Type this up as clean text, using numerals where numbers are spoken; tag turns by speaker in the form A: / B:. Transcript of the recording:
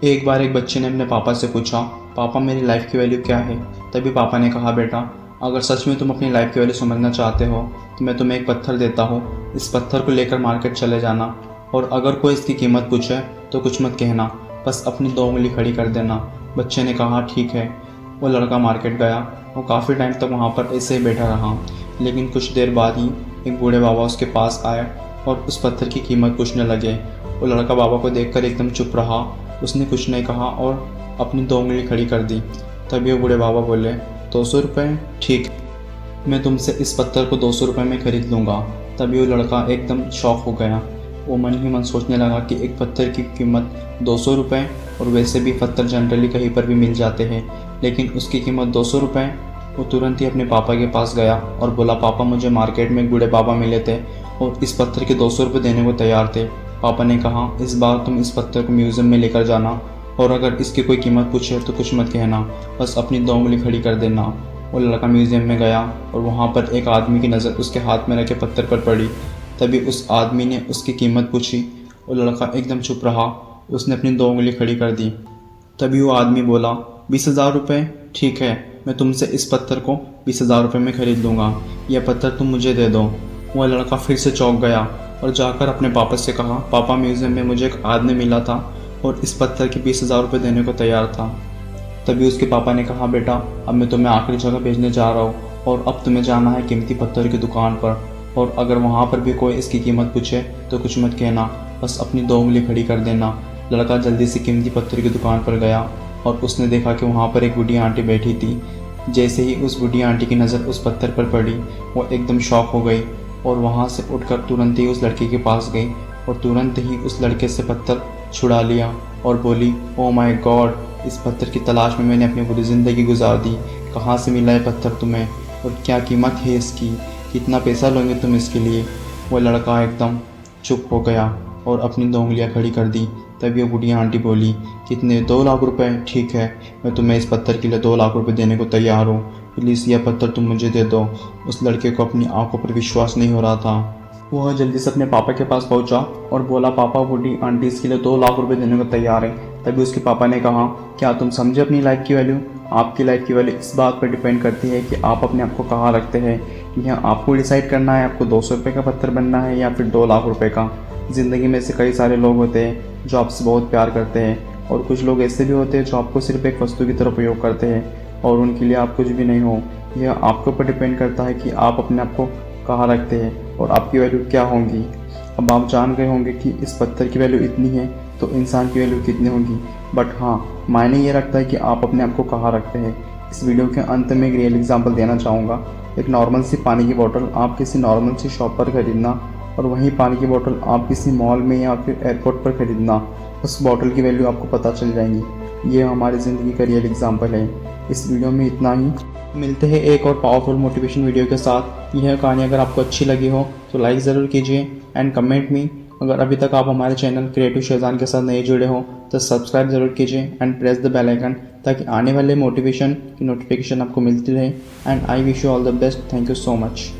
A: एक बार एक बच्चे ने अपने पापा से पूछा, पापा मेरी लाइफ की वैल्यू क्या है। तभी पापा ने कहा, बेटा अगर सच में तुम अपनी लाइफ की वैल्यू समझना चाहते हो तो मैं तुम्हें एक पत्थर देता हूँ। इस पत्थर को लेकर मार्केट चले जाना और अगर कोई इसकी कीमत पूछे तो कुछ मत कहना, बस अपनी 2 उंगली खड़ी कर देना। बच्चे ने कहा, ठीक है। वो लड़का मार्केट गया। वो काफ़ी टाइम तक वहाँ पर ऐसे ही बैठा रहा, लेकिन कुछ देर बाद ही एक बूढ़े बाबा उसके पास आए और उस पत्थर की कीमत पूछने लगे। वो लड़का बाबा को देखकर एकदम चुप रहा। उसने कुछ नहीं कहा और अपनी 2 उंगली खड़ी कर दी। तभी वो बूढ़े बाबा बोले, 200 रुपये, ठीक, मैं तुमसे इस पत्थर को 200 रुपये में खरीद लूँगा। तभी वो लड़का एकदम शॉक हो गया। वो मन ही मन सोचने लगा कि एक पत्थर की कीमत 200 रुपये, और वैसे भी पत्थर जनरली कहीं पर भी मिल जाते हैं, लेकिन उसकी कीमत 200 रुपये। वो तुरंत ही अपने पापा के पास गया और बोला, पापा मुझे मार्केट में एक बूढ़े बाबा मिले थे और इस पत्थर के 200 रुपये देने को तैयार थे। पापा ने कहा, इस बार तुम इस पत्थर को म्यूज़ियम में लेकर जाना और अगर इसकी कोई कीमत पूछे तो कुछ मत कहना, बस अपनी 2 उंगली खड़ी कर देना। वो लड़का म्यूज़ियम में गया और वहाँ पर एक आदमी की नज़र उसके हाथ में रखे पत्थर पर पड़ी। तभी उस आदमी ने उसकी कीमत पूछी। वो लड़का एकदम चुप रहा। उसने अपनी 2 उंगली खड़ी कर दी। तभी वो आदमी बोला, 20,000 रुपये, ठीक है, मैं तुमसे इस पत्थर को 20,000 रुपये में खरीद लूँगा। यह पत्थर तुम मुझे दे दो। वह लड़का फिर से चौंक गया और जाकर अपने पापा से कहा, पापा म्यूज़ियम में मुझे एक आदमी मिला था और इस पत्थर के 20,000 रुपये देने को तैयार था। तभी उसके पापा ने कहा, बेटा अब मैं तुम्हें आखिरी जगह भेजने जा रहा हूँ और अब तुम्हें जाना है कीमती पत्थर की दुकान पर, और अगर वहाँ पर भी कोई इसकी कीमत पूछे तो कुछ मत कहना, बस अपनी 2 उंगली खड़ी कर देना। लड़का जल्दी से कीमती पत्थर की दुकान पर गया और उसने देखा कि वहाँ पर एक बूढ़ी आंटी बैठी थी। जैसे ही उस बूढ़ी आंटी की नज़र उस पत्थर पर पड़ी, वो एकदम शॉक हो गई और वहाँ से उठकर तुरंत ही उस लड़के के पास गई और तुरंत ही उस लड़के से पत्थर छुड़ा लिया और बोली, ओ माय गॉड, इस पत्थर की तलाश में मैंने अपनी पूरी ज़िंदगी गुजार दी। कहाँ से मिला है पत्थर तुम्हें और क्या कीमत है इसकी, कितना पैसा लोगे तुम इसके लिए। वो लड़का एकदम चुप हो गया और अपनी 2 उंगलियां खड़ी कर दी। तभी वो बुढ़िया आंटी बोली, कितने, 2 लाख रुपए, ठीक है, मैं तुम्हें इस पत्थर के लिए 2 लाख रुपए देने को तैयार हूँ, प्लीज़ यह पत्थर तुम मुझे दे दो। उस लड़के को अपनी आंखों पर विश्वास नहीं हो रहा था। वह जल्दी से अपने पापा के पास पहुंचा और बोला, पापा बूढ़ी आंटी इसके लिए 2 लाख रुपए देने को तैयार है। तभी उसके पापा ने कहा, क्या तुम समझे अपनी लाइफ की वैल्यू? आपकी लाइफ की वैल्यू इस बात पर डिपेंड करती है कि आप अपने आप को कहाँ रखते हैं। यह आपको डिसाइड करना है, आपको 200 रुपये का पत्थर बनना है या फिर 2 लाख रुपए का। ज़िंदगी में से कई सारे लोग होते हैं जो आपसे बहुत प्यार करते हैं, और कुछ लोग ऐसे भी होते हैं जो आपको सिर्फ एक वस्तु की तरह उपयोग करते हैं और उनके लिए आप कुछ भी नहीं हो। यह आपके ऊपर डिपेंड करता है कि आप अपने आप को कहाँ रखते हैं और आपकी वैल्यू क्या होगी। अब आप जान गए होंगे कि इस पत्थर की वैल्यू इतनी है तो इंसान की वैल्यू कितनी होगी। बट हाँ, मायने ये रखता है कि आप अपने आप को कहाँ रखते हैं। इस वीडियो के अंत में एक रियल एग्जांपल देना चाहूँगा। एक नॉर्मल सी पानी की बोतल आप किसी नॉर्मल सी शॉप पर खरीदना और वही पानी की बोतल आप किसी मॉल में या फिर एयरपोर्ट पर खरीदना, उस बोतल की वैल्यू आपको पता चल जाएंगी। ये हमारी ज़िंदगी का रियल एग्जांपल है। इस वीडियो में इतना ही। मिलते हैं एक और पावरफुल मोटिवेशन वीडियो के साथ। यह कहानी अगर आपको अच्छी लगी हो तो लाइक ज़रूर कीजिए एंड कमेंट मी। अगर अभी तक आप हमारे चैनल क्रिएटिव शेज़ान के साथ नहीं जुड़े हो तो सब्सक्राइब ज़रूर कीजिए and press the bell icon, ताकि आने वाले मोटिवेशन की नोटिफिकेशन आपको मिलती रहे। And I wish you all the best. Thank you so much.